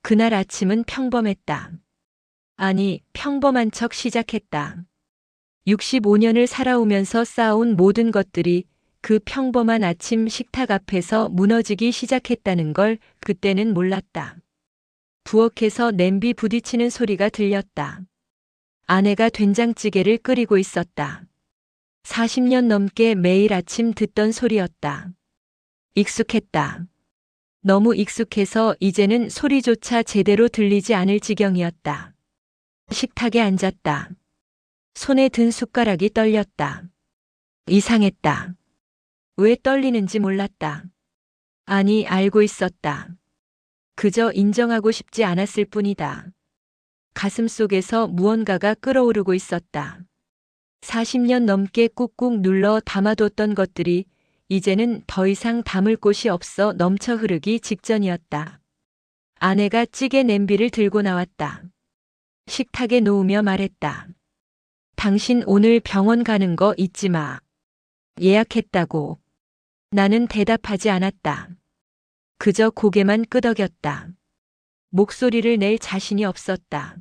그날 아침은 평범했다. 아니, 평범한 척 시작했다. 65년을 살아오면서 쌓아온 모든 것들이 그 평범한 아침 식탁 앞에서 무너지기 시작했다는 걸 그때는 몰랐다. 부엌에서 냄비 부딪히는 소리가 들렸다. 아내가 된장찌개를 끓이고 있었다. 40년 넘게 매일 아침 듣던 소리였다. 익숙했다. 너무 익숙해서 이제는 소리조차 제대로 들리지 않을 지경이었다. 식탁에 앉았다. 손에 든 숟가락이 떨렸다. 이상했다. 왜 떨리는지 몰랐다. 아니, 알고 있었다. 그저 인정하고 싶지 않았을 뿐이다. 가슴 속에서 무언가가 끓어오르고 있었다. 40년 넘게 꾹꾹 눌러 담아뒀던 것들이 이제는 더 이상 담을 곳이 없어 넘쳐 흐르기 직전이었다. 아내가 찌개 냄비를 들고 나왔다. 식탁에 놓으며 말했다. 당신 오늘 병원 가는 거 잊지 마. 예약했다고. 나는 대답하지 않았다. 그저 고개만 끄덕였다. 목소리를 낼 자신이 없었다.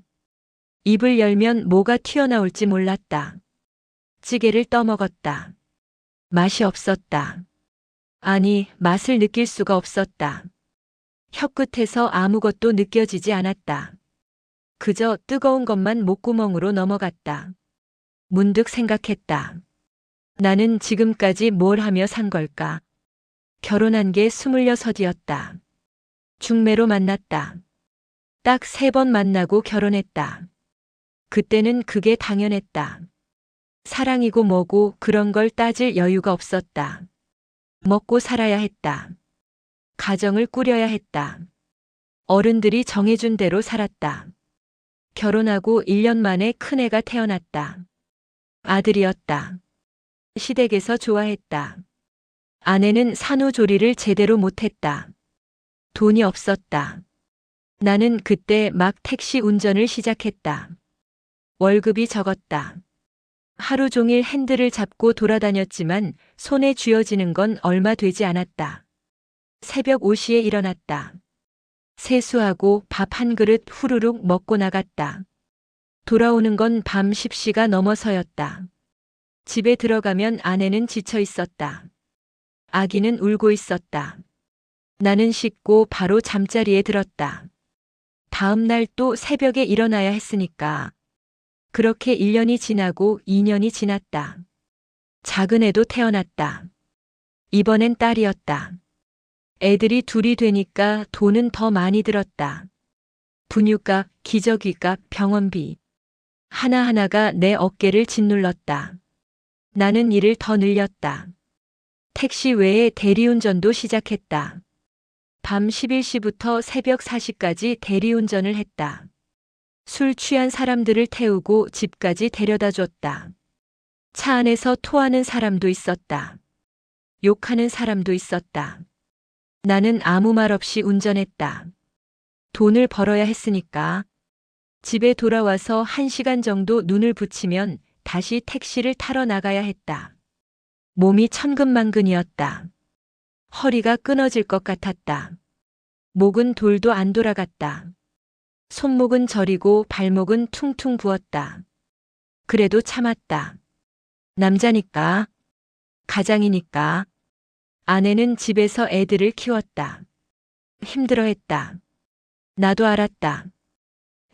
입을 열면 뭐가 튀어나올지 몰랐다. 찌개를 떠먹었다. 맛이 없었다. 아니, 맛을 느낄 수가 없었다. 혀끝에서 아무것도 느껴지지 않았다. 그저 뜨거운 것만 목구멍으로 넘어갔다. 문득 생각했다. 나는 지금까지 뭘 하며 산 걸까? 결혼한 게 26이었다. 중매로 만났다. 딱 3번 만나고 결혼했다. 그때는 그게 당연했다. 사랑이고 뭐고 그런 걸 따질 여유가 없었다. 먹고 살아야 했다. 가정을 꾸려야 했다. 어른들이 정해준 대로 살았다. 결혼하고 1년 만에 큰애가 태어났다. 아들이었다. 시댁에서 좋아했다. 아내는 산후조리를 제대로 못했다. 돈이 없었다. 나는 그때 막 택시 운전을 시작했다. 월급이 적었다. 하루 종일 핸들을 잡고 돌아다녔지만 손에 쥐어지는 건 얼마 되지 않았다. 새벽 5시에 일어났다. 세수하고 밥 한 그릇 후루룩 먹고 나갔다. 돌아오는 건 밤 10시가 넘어서였다. 집에 들어가면 아내는 지쳐 있었다. 아기는 울고 있었다. 나는 씻고 바로 잠자리에 들었다. 다음 날 또 새벽에 일어나야 했으니까. 그렇게 1년이 지나고 2년이 지났다. 작은 애도 태어났다. 이번엔 딸이었다. 애들이 둘이 되니까 돈은 더 많이 들었다. 분유값, 기저귀값, 병원비. 하나하나가 내 어깨를 짓눌렀다. 나는 일을 더 늘렸다. 택시 외에 대리운전도 시작했다. 밤 11시부터 새벽 4시까지 대리운전을 했다. 술 취한 사람들을 태우고 집까지 데려다 줬다. 차 안에서 토하는 사람도 있었다. 욕하는 사람도 있었다. 나는 아무 말 없이 운전했다. 돈을 벌어야 했으니까. 집에 돌아와서 1시간 정도 눈을 붙이면 다시 택시를 타러 나가야 했다. 몸이 천근만근이었다. 허리가 끊어질 것 같았다. 목은 돌도 안 돌아갔다. 손목은 저리고 발목은 퉁퉁 부었다. 그래도 참았다. 남자니까. 가장이니까. 아내는 집에서 애들을 키웠다. 힘들어했다. 나도 알았다.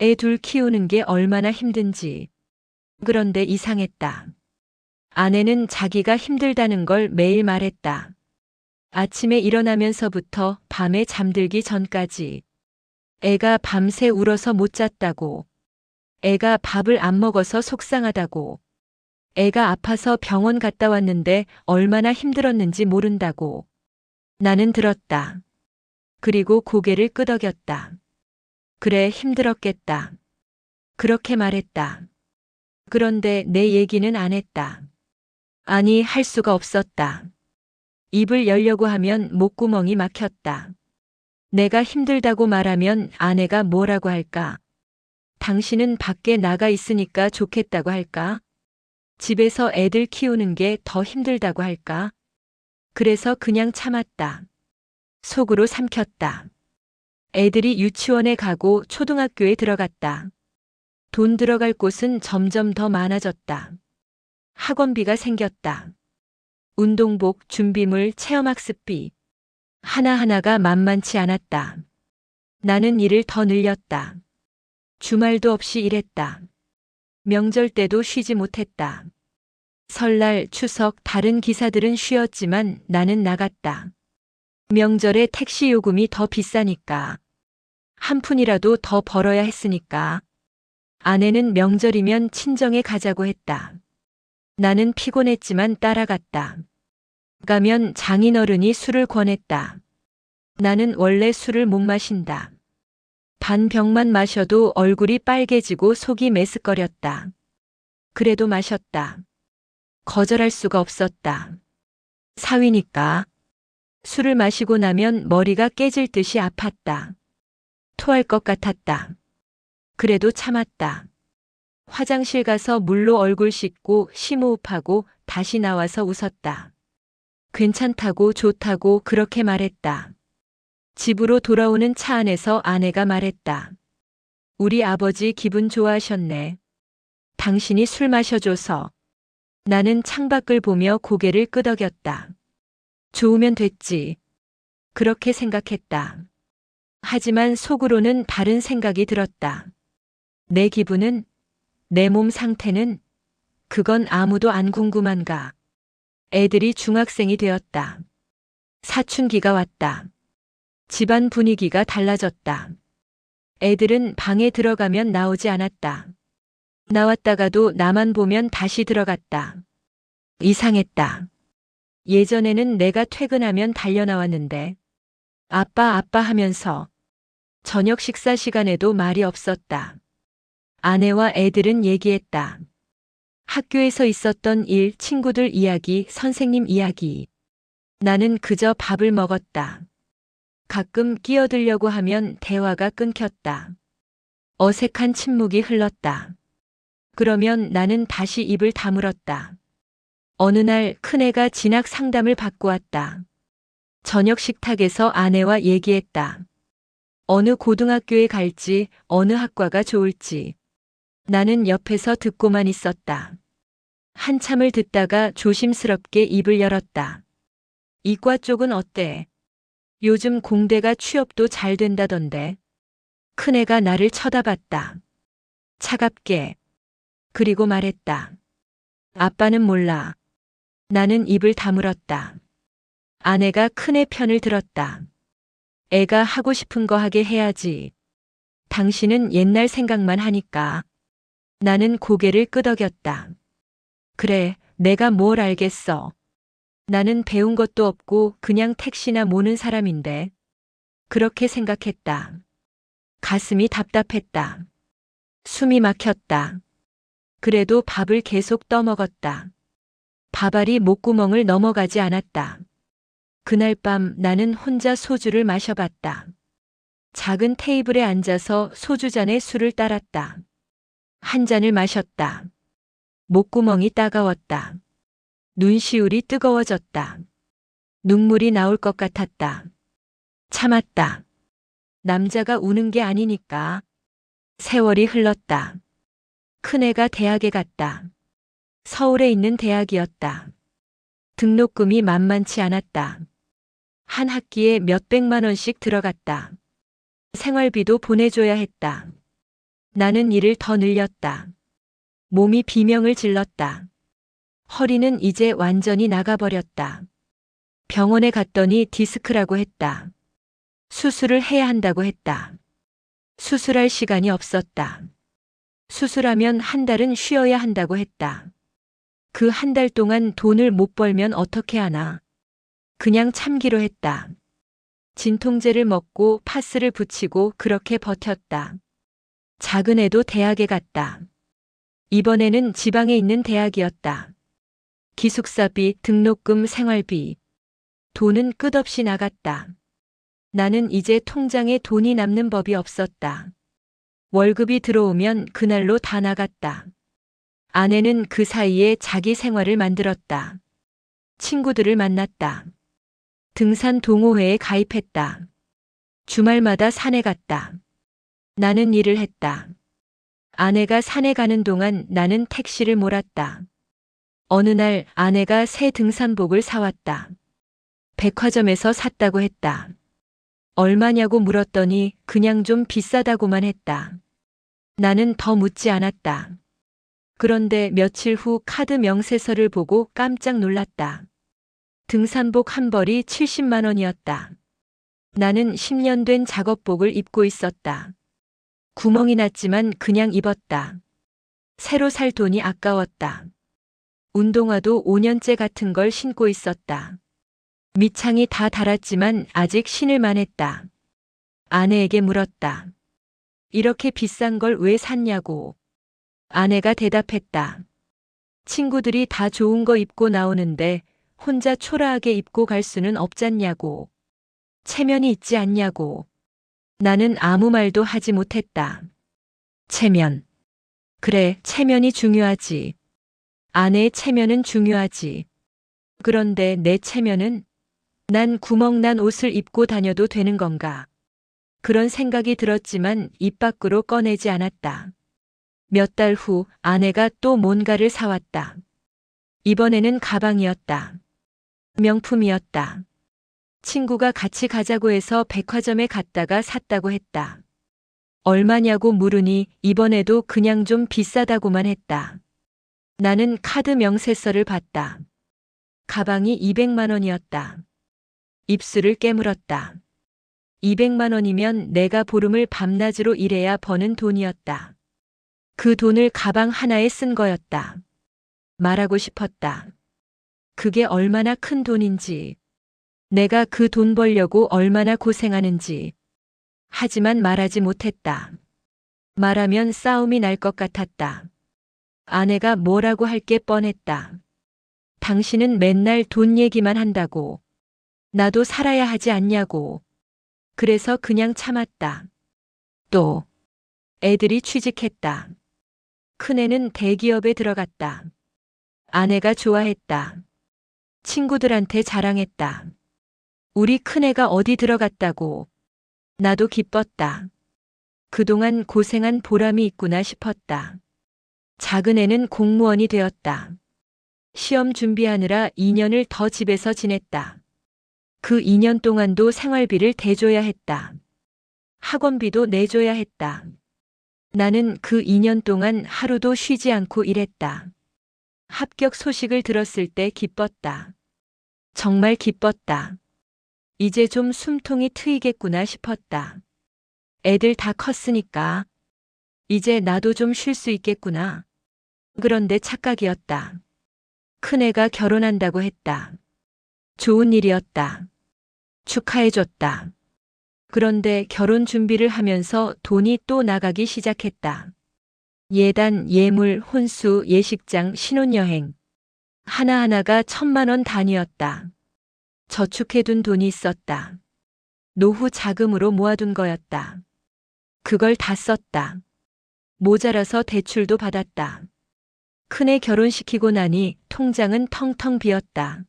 애 둘 키우는 게 얼마나 힘든지. 그런데 이상했다. 아내는 자기가 힘들다는 걸 매일 말했다. 아침에 일어나면서부터 밤에 잠들기 전까지. 애가 밤새 울어서 못 잤다고. 애가 밥을 안 먹어서 속상하다고. 애가 아파서 병원 갔다 왔는데 얼마나 힘들었는지 모른다고. 나는 들었다. 그리고 고개를 끄덕였다. 그래, 힘들었겠다. 그렇게 말했다. 그런데 내 얘기는 안 했다. 아니, 할 수가 없었다. 입을 열려고 하면 목구멍이 막혔다. 내가 힘들다고 말하면 아내가 뭐라고 할까? 당신은 밖에 나가 있으니까 좋겠다고 할까? 집에서 애들 키우는 게 더 힘들다고 할까? 그래서 그냥 참았다. 속으로 삼켰다. 애들이 유치원에 가고 초등학교에 들어갔다. 돈 들어갈 곳은 점점 더 많아졌다. 학원비가 생겼다. 운동복, 준비물, 체험학습비. 하나하나가 만만치 않았다. 나는 일을 더 늘렸다. 주말도 없이 일했다. 명절 때도 쉬지 못했다. 설날, 추석, 다른 기사들은 쉬었지만 나는 나갔다. 명절에 택시 요금이 더 비싸니까. 한 푼이라도 더 벌어야 했으니까. 아내는 명절이면 친정에 가자고 했다. 나는 피곤했지만 따라갔다. 가면 장인어른이 술을 권했다. 나는 원래 술을 못 마신다. 반 병만 마셔도 얼굴이 빨개지고 속이 메스꺼렸다. 그래도 마셨다. 거절할 수가 없었다. 사위니까. 술을 마시고 나면 머리가 깨질 듯이 아팠다. 토할 것 같았다. 그래도 참았다. 화장실 가서 물로 얼굴 씻고 심호흡하고 다시 나와서 웃었다. 괜찮다고 좋다고 그렇게 말했다. 집으로 돌아오는 차 안에서 아내가 말했다. 우리 아버지 기분 좋아하셨네. 당신이 술 마셔줘서. 나는 창밖을 보며 고개를 끄덕였다. 좋으면 됐지. 그렇게 생각했다. 하지만 속으로는 다른 생각이 들었다. 내 기분은, 내 몸 상태는, 그건 아무도 안 궁금한가. 애들이 중학생이 되었다. 사춘기가 왔다. 집안 분위기가 달라졌다. 애들은 방에 들어가면 나오지 않았다. 나왔다가도 나만 보면 다시 들어갔다. 이상했다. 예전에는 내가 퇴근하면 달려나왔는데 아빠 아빠 하면서 저녁 식사 시간에도 말이 없었다. 아내와 애들은 얘기했다. 학교에서 있었던 일, 친구들 이야기, 선생님 이야기. 나는 그저 밥을 먹었다. 가끔 끼어들려고 하면 대화가 끊겼다. 어색한 침묵이 흘렀다. 그러면 나는 다시 입을 다물었다. 어느 날 큰애가 진학 상담을 받고 왔다. 저녁 식탁에서 아내와 얘기했다. 어느 고등학교에 갈지, 어느 학과가 좋을지. 나는 옆에서 듣고만 있었다. 한참을 듣다가 조심스럽게 입을 열었다. 이과 쪽은 어때? 요즘 공대가 취업도 잘 된다던데. 큰애가 나를 쳐다봤다. 차갑게. 그리고 말했다. 아빠는 몰라. 나는 입을 다물었다. 아내가 큰애 편을 들었다. 애가 하고 싶은 거 하게 해야지. 당신은 옛날 생각만 하니까. 나는 고개를 끄덕였다. 그래, 내가 뭘 알겠어. 나는 배운 것도 없고 그냥 택시나 모는 사람인데. 그렇게 생각했다. 가슴이 답답했다. 숨이 막혔다. 그래도 밥을 계속 떠먹었다. 밥알이 목구멍을 넘어가지 않았다. 그날 밤 나는 혼자 소주를 마셔봤다. 작은 테이블에 앉아서 소주잔에 술을 따랐다. 한 잔을 마셨다. 목구멍이 따가웠다. 눈시울이 뜨거워졌다. 눈물이 나올 것 같았다. 참았다. 남자가 우는 게 아니니까. 세월이 흘렀다. 큰애가 대학에 갔다. 서울에 있는 대학이었다. 등록금이 만만치 않았다. 한 학기에 몇백만 원씩 들어갔다. 생활비도 보내줘야 했다. 나는 일을 더 늘렸다. 몸이 비명을 질렀다. 허리는 이제 완전히 나가버렸다. 병원에 갔더니 디스크라고 했다. 수술을 해야 한다고 했다. 수술할 시간이 없었다. 수술하면 한 달은 쉬어야 한다고 했다. 그 한 달 동안 돈을 못 벌면 어떻게 하나. 그냥 참기로 했다. 진통제를 먹고 파스를 붙이고 그렇게 버텼다. 작은 애도 대학에 갔다. 이번에는 지방에 있는 대학이었다. 기숙사비, 등록금, 생활비. 돈은 끝없이 나갔다. 나는 이제 통장에 돈이 남는 법이 없었다. 월급이 들어오면 그날로 다 나갔다. 아내는 그 사이에 자기 생활을 만들었다. 친구들을 만났다. 등산 동호회에 가입했다. 주말마다 산에 갔다. 나는 일을 했다. 아내가 산에 가는 동안 나는 택시를 몰았다. 어느 날 아내가 새 등산복을 사왔다. 백화점에서 샀다고 했다. 얼마냐고 물었더니 그냥 좀 비싸다고만 했다. 나는 더 묻지 않았다. 그런데 며칠 후 카드 명세서를 보고 깜짝 놀랐다. 등산복 한 벌이 70만 원이었다. 나는 10년 된 작업복을 입고 있었다. 구멍이 났지만 그냥 입었다. 새로 살 돈이 아까웠다. 운동화도 5년째 같은 걸 신고 있었다. 밑창이 다 닳았지만 아직 신을만 했다. 아내에게 물었다. 이렇게 비싼 걸 왜 샀냐고. 아내가 대답했다. 친구들이 다 좋은 거 입고 나오는데 혼자 초라하게 입고 갈 수는 없잖냐고. 체면이 있지 않냐고. 나는 아무 말도 하지 못했다. 체면. 그래, 체면이 중요하지. 아내의 체면은 중요하지. 그런데 내 체면은? 난 구멍난 옷을 입고 다녀도 되는 건가? 그런 생각이 들었지만 입 밖으로 꺼내지 않았다. 몇 달 후 아내가 또 뭔가를 사왔다. 이번에는 가방이었다. 명품이었다. 친구가 같이 가자고 해서 백화점에 갔다가 샀다고 했다. 얼마냐고 물으니 이번에도 그냥 좀 비싸다고만 했다. 나는 카드 명세서를 봤다. 가방이 200만 원이었다. 입술을 깨물었다. 200만 원이면 내가 보름을 밤낮으로 일해야 버는 돈이었다. 그 돈을 가방 하나에 쓴 거였다. 말하고 싶었다. 그게 얼마나 큰 돈인지. 내가 그 돈 벌려고 얼마나 고생하는지. 하지만 말하지 못했다. 말하면 싸움이 날 것 같았다. 아내가 뭐라고 할 게 뻔했다. 당신은 맨날 돈 얘기만 한다고. 나도 살아야 하지 않냐고. 그래서 그냥 참았다. 또 애들이 취직했다. 큰애는 대기업에 들어갔다. 아내가 좋아했다. 친구들한테 자랑했다. 우리 큰애가 어디 들어갔다고. 나도 기뻤다. 그동안 고생한 보람이 있구나 싶었다. 작은애는 공무원이 되었다. 시험 준비하느라 2년을 더 집에서 지냈다. 그 2년 동안도 생활비를 대줘야 했다. 학원비도 내줘야 했다. 나는 그 2년 동안 하루도 쉬지 않고 일했다. 합격 소식을 들었을 때 기뻤다. 정말 기뻤다. 이제 좀 숨통이 트이겠구나 싶었다. 애들 다 컸으니까. 이제 나도 좀 쉴 수 있겠구나. 그런데 착각이었다. 큰애가 결혼한다고 했다. 좋은 일이었다. 축하해줬다. 그런데 결혼 준비를 하면서 돈이 또 나가기 시작했다. 예단, 예물, 혼수, 예식장, 신혼여행. 하나하나가 1,000만 원 단위였다. 저축해둔 돈이 있었다. 노후 자금으로 모아둔 거였다. 그걸 다 썼다. 모자라서 대출도 받았다. 큰애 결혼시키고 나니 통장은 텅텅 비었다.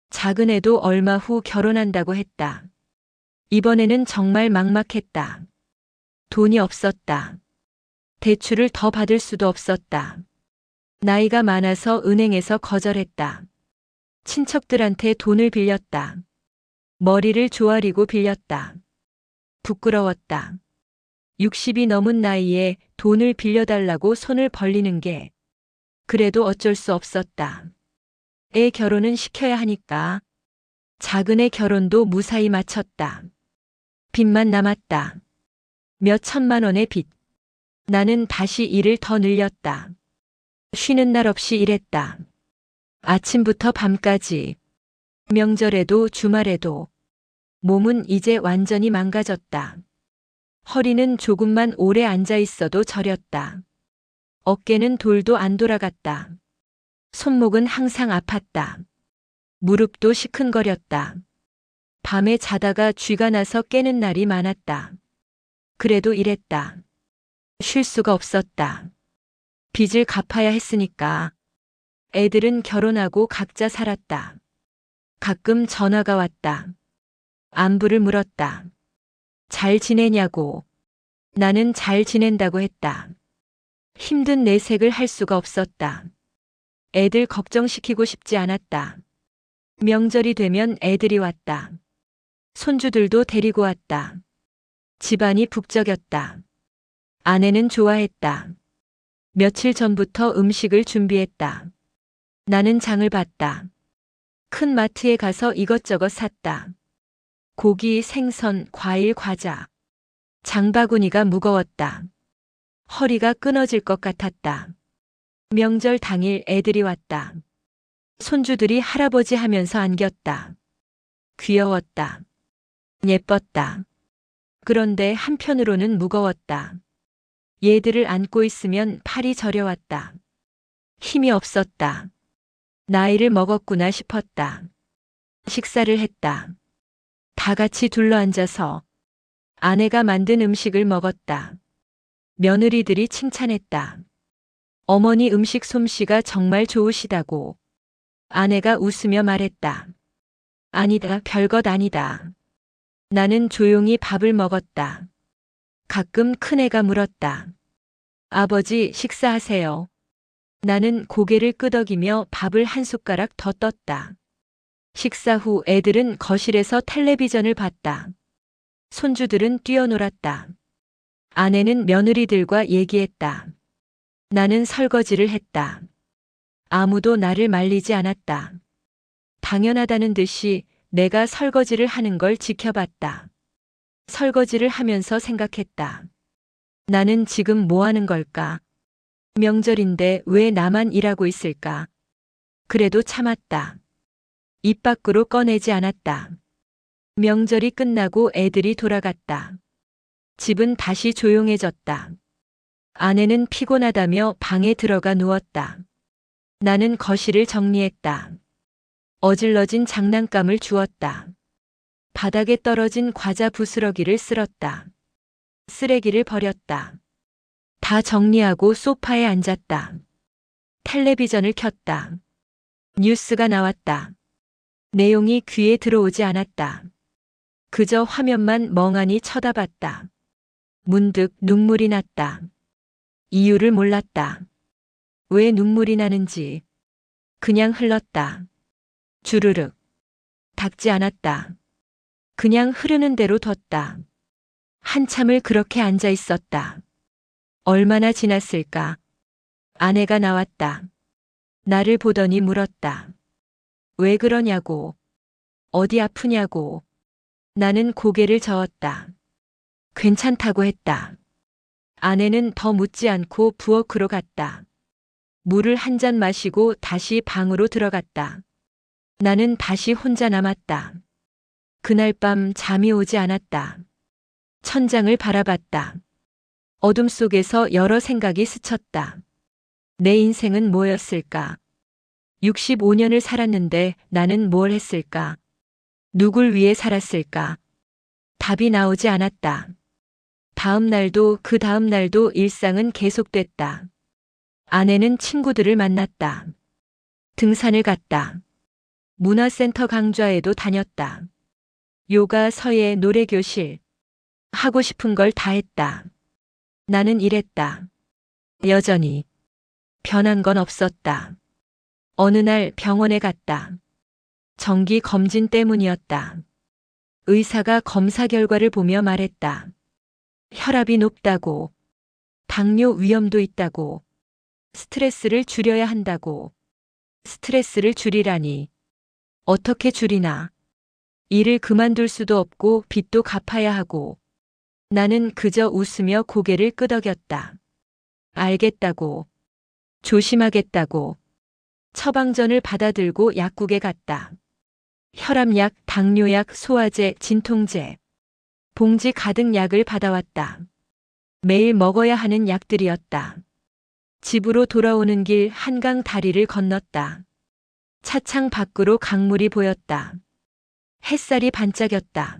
작은애도 얼마 후 결혼한다고 했다. 이번에는 정말 막막했다. 돈이 없었다. 대출을 더 받을 수도 없었다. 나이가 많아서 은행에서 거절했다. 친척들한테 돈을 빌렸다. 머리를 조아리고 빌렸다. 부끄러웠다. 60이 넘은 나이에 돈을 빌려달라고 손을 벌리는 게 그래도 어쩔 수 없었다. 애 결혼은 시켜야 하니까. 작은애 결혼도 무사히 마쳤다. 빚만 남았다. 몇 천만 원의 빚. 나는 다시 일을 더 늘렸다. 쉬는 날 없이 일했다. 아침부터 밤까지. 명절에도 주말에도. 몸은 이제 완전히 망가졌다. 허리는 조금만 오래 앉아 있어도 저렸다. 어깨는 돌도 안 돌아갔다. 손목은 항상 아팠다. 무릎도 시큰거렸다. 밤에 자다가 쥐가 나서 깨는 날이 많았다. 그래도 일했다. 쉴 수가 없었다. 빚을 갚아야 했으니까. 애들은 결혼하고 각자 살았다. 가끔 전화가 왔다. 안부를 물었다. 잘 지내냐고. 나는 잘 지낸다고 했다. 힘든 내색을 할 수가 없었다. 애들 걱정시키고 싶지 않았다. 명절이 되면 애들이 왔다. 손주들도 데리고 왔다. 집안이 북적였다. 아내는 좋아했다. 며칠 전부터 음식을 준비했다. 나는 장을 봤다. 큰 마트에 가서 이것저것 샀다. 고기, 생선, 과일, 과자. 장바구니가 무거웠다. 허리가 끊어질 것 같았다. 명절 당일 애들이 왔다. 손주들이 할아버지 하면서 안겼다. 귀여웠다. 예뻤다. 그런데 한편으로는 무거웠다. 얘들을 안고 있으면 팔이 저려왔다. 힘이 없었다. 나이를 먹었구나 싶었다. 식사를 했다. 다 같이 둘러앉아서 아내가 만든 음식을 먹었다. 며느리들이 칭찬했다. 어머니 음식 솜씨가 정말 좋으시다고. 아내가 웃으며 말했다. 아니다, 별것 아니다. 나는 조용히 밥을 먹었다. 가끔 큰애가 물었다. 아버지, 식사하세요. 나는 고개를 끄덕이며 밥을 한 숟가락 더 떴다. 식사 후 애들은 거실에서 텔레비전을 봤다. 손주들은 뛰어놀았다. 아내는 며느리들과 얘기했다. 나는 설거지를 했다. 아무도 나를 말리지 않았다. 당연하다는 듯이 내가 설거지를 하는 걸 지켜봤다. 설거지를 하면서 생각했다. 나는 지금 뭐 하는 걸까? 명절인데 왜 나만 일하고 있을까? 그래도 참았다. 입 밖으로 꺼내지 않았다. 명절이 끝나고 애들이 돌아갔다. 집은 다시 조용해졌다. 아내는 피곤하다며 방에 들어가 누웠다. 나는 거실을 정리했다. 어질러진 장난감을 주웠다. 바닥에 떨어진 과자 부스러기를 쓸었다. 쓰레기를 버렸다. 다 정리하고 소파에 앉았다. 텔레비전을 켰다. 뉴스가 나왔다. 내용이 귀에 들어오지 않았다. 그저 화면만 멍하니 쳐다봤다. 문득 눈물이 났다. 이유를 몰랐다. 왜 눈물이 나는지. 그냥 흘렀다. 주르륵. 닦지 않았다. 그냥 흐르는 대로 뒀다. 한참을 그렇게 앉아 있었다. 얼마나 지났을까? 아내가 나왔다. 나를 보더니 물었다. 왜 그러냐고. 어디 아프냐고. 나는 고개를 저었다. 괜찮다고 했다. 아내는 더 묻지 않고 부엌으로 갔다. 물을 한 잔 마시고 다시 방으로 들어갔다. 나는 다시 혼자 남았다. 그날 밤 잠이 오지 않았다. 천장을 바라봤다. 어둠 속에서 여러 생각이 스쳤다. 내 인생은 뭐였을까? 65년을 살았는데 나는 뭘 했을까? 누굴 위해 살았을까? 답이 나오지 않았다. 다음 날도 그 다음 날도 일상은 계속됐다. 아내는 친구들을 만났다. 등산을 갔다. 문화센터 강좌에도 다녔다. 요가, 서예, 노래교실. 하고 싶은 걸 다 했다. 나는 일했다. 여전히. 변한 건 없었다. 어느 날 병원에 갔다. 정기 검진 때문이었다. 의사가 검사 결과를 보며 말했다. 혈압이 높다고. 당뇨 위험도 있다고. 스트레스를 줄여야 한다고. 스트레스를 줄이라니. 어떻게 줄이나. 일을 그만둘 수도 없고 빚도 갚아야 하고. 나는 그저 웃으며 고개를 끄덕였다. 알겠다고. 조심하겠다고. 처방전을 받아들고 약국에 갔다. 혈압약, 당뇨약, 소화제, 진통제. 봉지 가득 약을 받아왔다. 매일 먹어야 하는 약들이었다. 집으로 돌아오는 길 한강 다리를 건넜다. 차창 밖으로 강물이 보였다. 햇살이 반짝였다.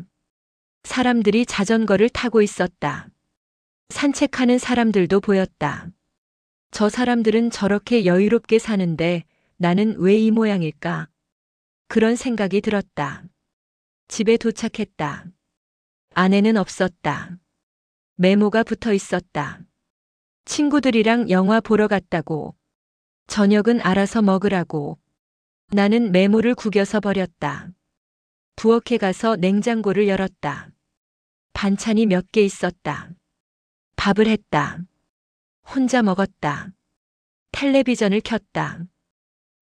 사람들이 자전거를 타고 있었다. 산책하는 사람들도 보였다. 저 사람들은 저렇게 여유롭게 사는데 나는 왜 이 모양일까? 그런 생각이 들었다. 집에 도착했다. 아내는 없었다. 메모가 붙어 있었다. 친구들이랑 영화 보러 갔다고. 저녁은 알아서 먹으라고. 나는 메모를 구겨서 버렸다. 부엌에 가서 냉장고를 열었다. 반찬이 몇 개 있었다. 밥을 했다. 혼자 먹었다. 텔레비전을 켰다.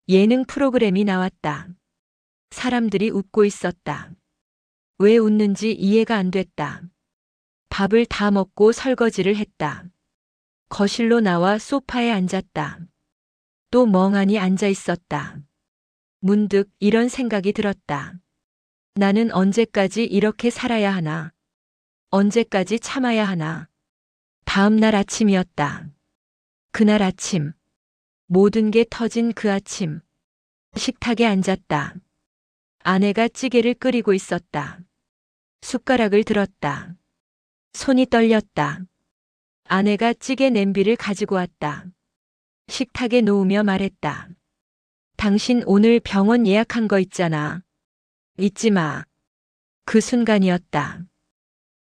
예능 프로그램이 나왔다. 사람들이 웃고 있었다. 왜 웃는지 이해가 안 됐다. 밥을 다 먹고 설거지를 했다. 거실로 나와 소파에 앉았다. 또 멍하니 앉아 있었다. 문득 이런 생각이 들었다. 나는 언제까지 이렇게 살아야 하나? 언제까지 참아야 하나? 다음 날 아침이었다. 그날 아침. 모든 게 터진 그 아침. 식탁에 앉았다. 아내가 찌개를 끓이고 있었다. 숟가락을 들었다. 손이 떨렸다. 아내가 찌개 냄비를 가지고 왔다. 식탁에 놓으며 말했다. 당신 오늘 병원 예약한 거 있잖아. 잊지 마. 그 순간이었다.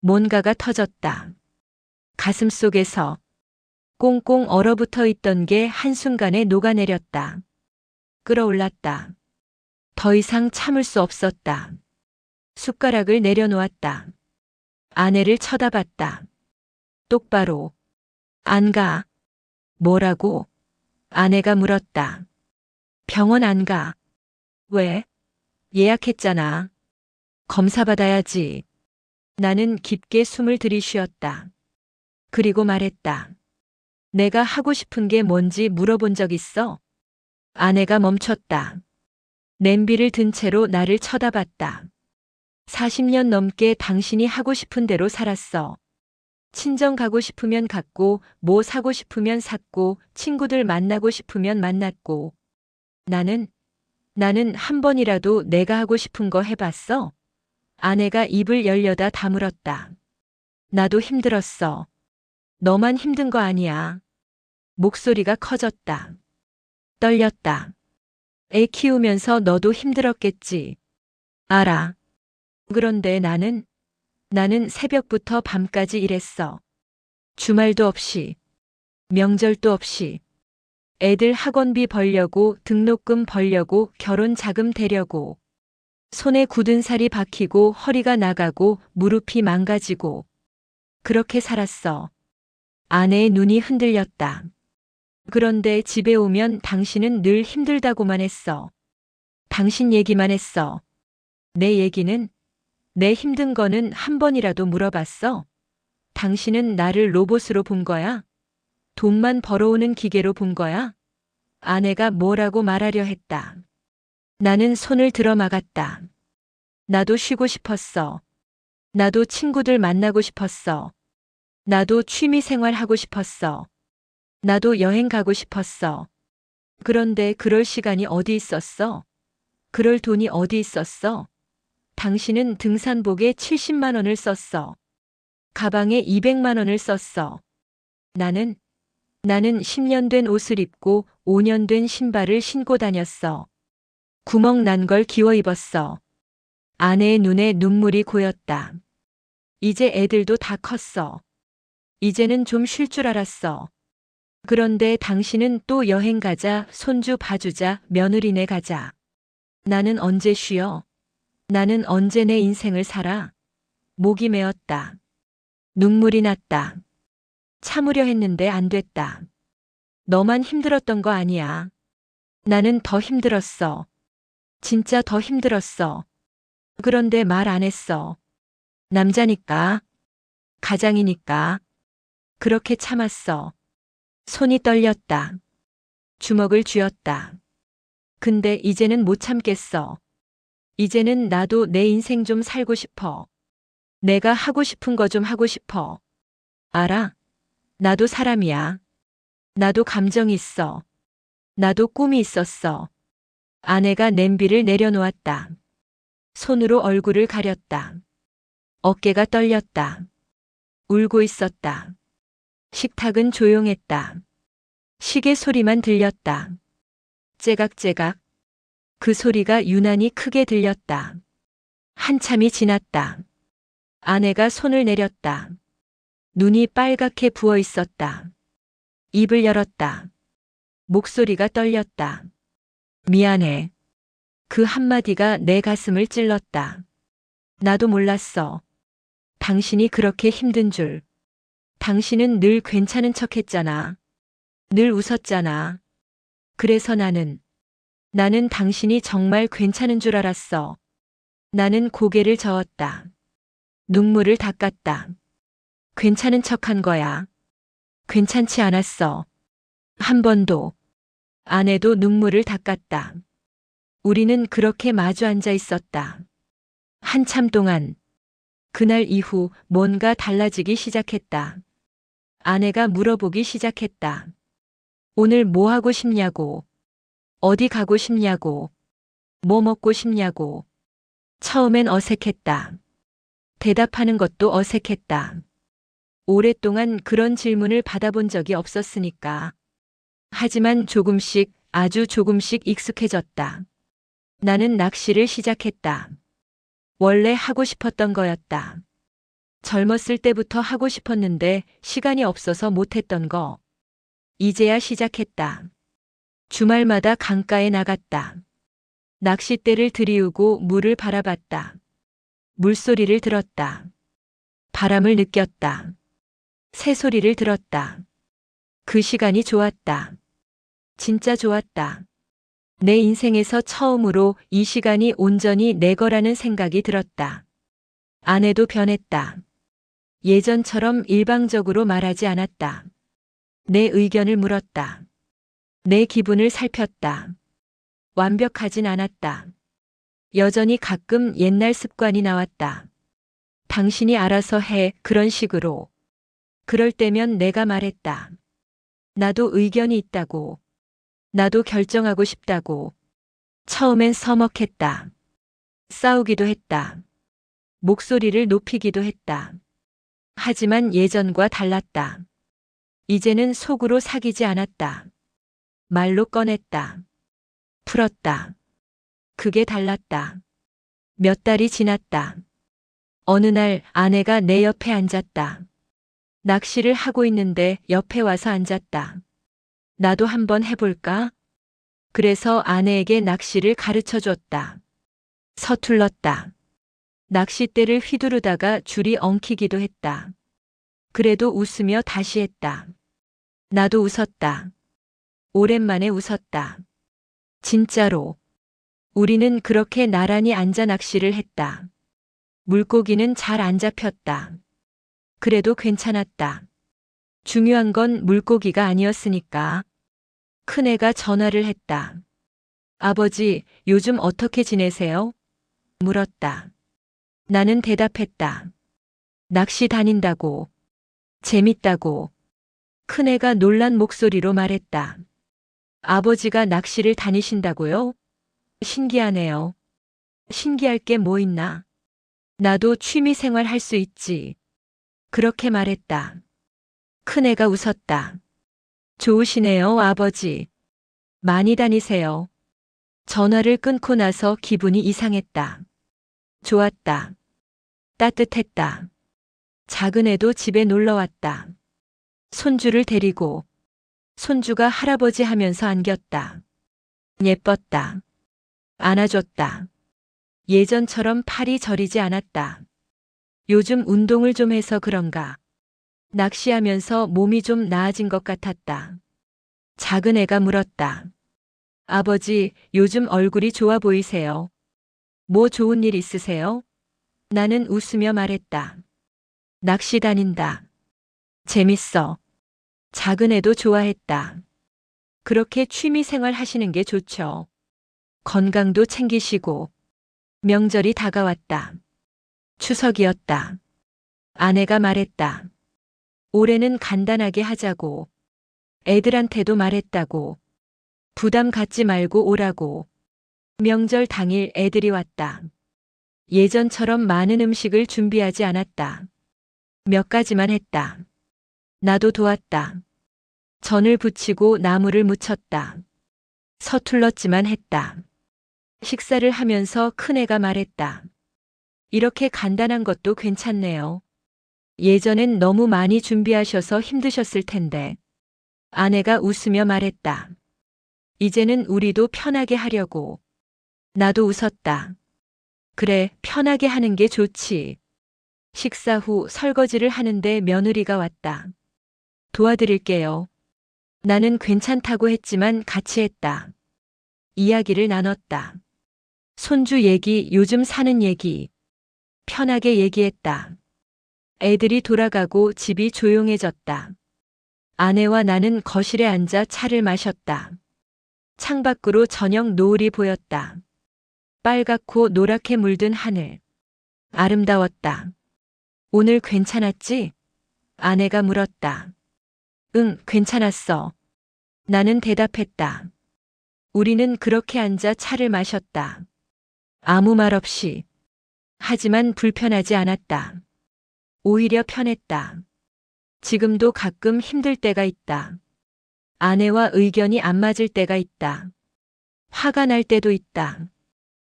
뭔가가 터졌다. 가슴 속에서 꽁꽁 얼어붙어 있던 게 한순간에 녹아내렸다. 끌어올랐다. 더 이상 참을 수 없었다. 숟가락을 내려놓았다. 아내를 쳐다봤다. 똑바로. 안 가. 뭐라고? 아내가 물었다. 병원 안 가. 왜? 예약했잖아. 검사 받아야지. 나는 깊게 숨을 들이쉬었다. 그리고 말했다. 내가 하고 싶은 게 뭔지 물어본 적 있어? 아내가 멈췄다. 냄비를 든 채로 나를 쳐다봤다. 40년 넘게 당신이 하고 싶은 대로 살았어. 친정 가고 싶으면 갔고, 뭐 사고 싶으면 샀고, 친구들 만나고 싶으면 만났고. 나는 한 번이라도 내가 하고 싶은 거 해봤어? 아내가 입을 열려다 다물었다. 나도 힘들었어. 너만 힘든 거 아니야. 목소리가 커졌다. 떨렸다. 애 키우면서 너도 힘들었겠지. 알아. 그런데 나는 새벽부터 밤까지 일했어. 주말도 없이, 명절도 없이. 애들 학원비 벌려고, 등록금 벌려고, 결혼 자금 대려고. 손에 굳은 살이 박히고 허리가 나가고 무릎이 망가지고. 그렇게 살았어. 아내의 눈이 흔들렸다. 그런데 집에 오면 당신은 늘 힘들다고만 했어. 당신 얘기만 했어. 내 얘기는, 내 힘든 거는 한 번이라도 물어봤어? 당신은 나를 로봇으로 본 거야? 돈만 벌어오는 기계로 본 거야? 아내가 뭐라고 말하려 했다. 나는 손을 들어 막았다. 나도 쉬고 싶었어. 나도 친구들 만나고 싶었어. 나도 취미 생활 하고 싶었어. 나도 여행 가고 싶었어. 그런데 그럴 시간이 어디 있었어? 그럴 돈이 어디 있었어? 당신은 등산복에 70만 원을 썼어. 가방에 200만 원을 썼어. 나는 10년 된 옷을 입고 5년 된 신발을 신고 다녔어. 구멍 난 걸 기워 입었어. 아내의 눈에 눈물이 고였다. 이제 애들도 다 컸어. 이제는 좀 쉴 줄 알았어. 그런데 당신은 또 여행 가자, 손주 봐주자, 며느리네 가자. 나는 언제 쉬어? 나는 언제 내 인생을 살아? 목이 메었다. 눈물이 났다. 참으려 했는데 안 됐다. 너만 힘들었던 거 아니야. 나는 더 힘들었어. 진짜 더 힘들었어. 그런데 말 안 했어. 남자니까. 가장이니까. 그렇게 참았어. 손이 떨렸다. 주먹을 쥐었다. 근데 이제는 못 참겠어. 이제는 나도 내 인생 좀 살고 싶어. 내가 하고 싶은 거 좀 하고 싶어. 알아? 나도 사람이야. 나도 감정이 있어. 나도 꿈이 있었어. 아내가 냄비를 내려놓았다. 손으로 얼굴을 가렸다. 어깨가 떨렸다. 울고 있었다. 식탁은 조용했다. 시계 소리만 들렸다. 째각째각. 그 소리가 유난히 크게 들렸다. 한참이 지났다. 아내가 손을 내렸다. 눈이 빨갛게 부어 있었다. 입을 열었다. 목소리가 떨렸다. 미안해. 그 한마디가 내 가슴을 찔렀다. 나도 몰랐어. 당신이 그렇게 힘든 줄. 당신은 늘 괜찮은 척 했잖아. 늘 웃었잖아. 그래서 나는 당신이 정말 괜찮은 줄 알았어. 나는 고개를 저었다. 눈물을 닦았다. 괜찮은 척 한 거야. 괜찮지 않았어. 한 번도. 아내도 눈물을 닦았다. 우리는 그렇게 마주 앉아 있었다. 한참 동안. 그날 이후 뭔가 달라지기 시작했다. 아내가 물어보기 시작했다. 오늘 뭐 하고 싶냐고. 어디 가고 싶냐고. 뭐 먹고 싶냐고. 처음엔 어색했다. 대답하는 것도 어색했다. 오랫동안 그런 질문을 받아본 적이 없었으니까. 하지만 조금씩, 아주 조금씩 익숙해졌다. 나는 낚시를 시작했다. 원래 하고 싶었던 거였다. 젊었을 때부터 하고 싶었는데 시간이 없어서 못했던 거. 이제야 시작했다. 주말마다 강가에 나갔다. 낚싯대를 들이우고 물을 바라봤다. 물소리를 들었다. 바람을 느꼈다. 새소리를 들었다. 그 시간이 좋았다. 진짜 좋았다. 내 인생에서 처음으로 이 시간이 온전히 내 거라는 생각이 들었다. 아내도 변했다. 예전처럼 일방적으로 말하지 않았다. 내 의견을 물었다. 내 기분을 살폈다. 완벽하진 않았다. 여전히 가끔 옛날 습관이 나왔다. 당신이 알아서 해, 그런 식으로. 그럴 때면 내가 말했다. 나도 의견이 있다고. 나도 결정하고 싶다고. 처음엔 서먹했다. 싸우기도 했다. 목소리를 높이기도 했다. 하지만 예전과 달랐다. 이제는 속으로 사귀지 않았다. 말로 꺼냈다. 풀었다. 그게 달랐다. 몇 달이 지났다. 어느 날 아내가 내 옆에 앉았다. 낚시를 하고 있는데 옆에 와서 앉았다. 나도 한번 해볼까? 그래서 아내에게 낚시를 가르쳐 줬다. 서툴렀다. 낚싯대를 휘두르다가 줄이 엉키기도 했다. 그래도 웃으며 다시 했다. 나도 웃었다. 오랜만에 웃었다. 진짜로. 우리는 그렇게 나란히 앉아 낚시를 했다. 물고기는 잘 안 잡혔다. 그래도 괜찮았다. 중요한 건 물고기가 아니었으니까. 큰애가 전화를 했다. 아버지, 요즘 어떻게 지내세요? 물었다. 나는 대답했다. 낚시 다닌다고. 재밌다고. 큰애가 놀란 목소리로 말했다. 아버지가 낚시를 다니신다고요? 신기하네요. 신기할 게 뭐 있나? 나도 취미생활 할 수 있지. 그렇게 말했다. 큰애가 웃었다. 좋으시네요, 아버지. 많이 다니세요. 전화를 끊고 나서 기분이 이상했다. 좋았다. 따뜻했다. 작은 애도 집에 놀러 왔다. 손주를 데리고. 손주가 할아버지 하면서 안겼다. 예뻤다. 안아줬다. 예전처럼 팔이 저리지 않았다. 요즘 운동을 좀 해서 그런가. 낚시하면서 몸이 좀 나아진 것 같았다. 작은 애가 물었다. 아버지, 요즘 얼굴이 좋아 보이세요. 뭐 좋은 일 있으세요? 나는 웃으며 말했다. 낚시 다닌다. 재밌어. 작은 애도 좋아했다. 그렇게 취미 생활 하시는 게 좋죠. 건강도 챙기시고. 명절이 다가왔다. 추석이었다. 아내가 말했다. 올해는 간단하게 하자고. 애들한테도 말했다고. 부담 갖지 말고 오라고. 명절 당일 애들이 왔다. 예전처럼 많은 음식을 준비하지 않았다. 몇 가지만 했다. 나도 도왔다. 전을 부치고 나물을 무쳤다. 서툴렀지만 했다. 식사를 하면서 큰애가 말했다. 이렇게 간단한 것도 괜찮네요. 예전엔 너무 많이 준비하셔서 힘드셨을 텐데. 아내가 웃으며 말했다. 이제는 우리도 편하게 하려고. 나도 웃었다. 그래, 편하게 하는 게 좋지. 식사 후 설거지를 하는데 며느리가 왔다. 도와드릴게요. 나는 괜찮다고 했지만 같이 했다. 이야기를 나눴다. 손주 얘기, 요즘 사는 얘기. 편하게 얘기했다. 애들이 돌아가고 집이 조용해졌다. 아내와 나는 거실에 앉아 차를 마셨다. 창밖으로 저녁 노을이 보였다. 빨갛고 노랗게 물든 하늘. 아름다웠다. 오늘 괜찮았지? 아내가 물었다. 응, 괜찮았어. 나는 대답했다. 우리는 그렇게 앉아 차를 마셨다. 아무 말 없이. 하지만 불편하지 않았다. 오히려 편했다. 지금도 가끔 힘들 때가 있다. 아내와 의견이 안 맞을 때가 있다. 화가 날 때도 있다.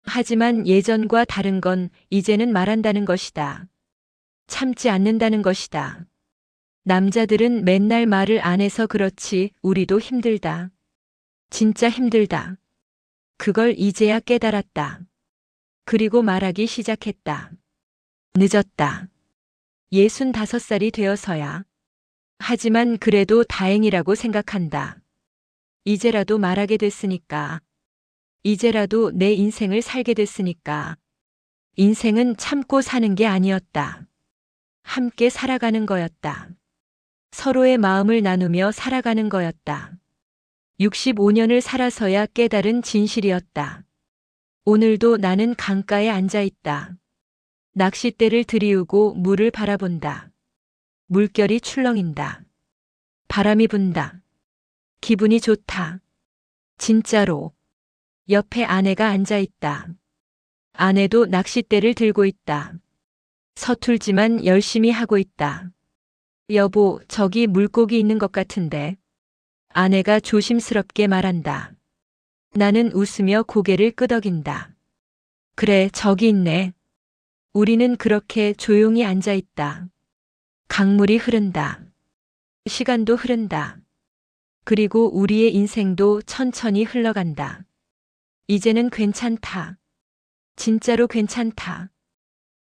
하지만 예전과 다른 건 이제는 말한다는 것이다. 참지 않는다는 것이다. 남자들은 맨날 말을 안 해서 그렇지 우리도 힘들다. 진짜 힘들다. 그걸 이제야 깨달았다. 그리고 말하기 시작했다. 늦었다. 65살이 되어서야. 하지만 그래도 다행이라고 생각한다. 이제라도 말하게 됐으니까. 이제라도 내 인생을 살게 됐으니까. 인생은 참고 사는 게 아니었다. 함께 살아가는 거였다. 서로의 마음을 나누며 살아가는 거였다. 65년을 살아서야 깨달은 진실이었다. 오늘도 나는 강가에 앉아 있다. 낚싯대를 들이우고 물을 바라본다. 물결이 출렁인다. 바람이 분다. 기분이 좋다. 진짜로. 옆에 아내가 앉아 있다. 아내도 낚싯대를 들고 있다. 서툴지만 열심히 하고 있다. 여보, 저기 물고기 있는 것 같은데. 아내가 조심스럽게 말한다. 나는 웃으며 고개를 끄덕인다. 그래, 저기 있네. 우리는 그렇게 조용히 앉아 있다. 강물이 흐른다. 시간도 흐른다. 그리고 우리의 인생도 천천히 흘러간다. 이제는 괜찮다. 진짜로 괜찮다.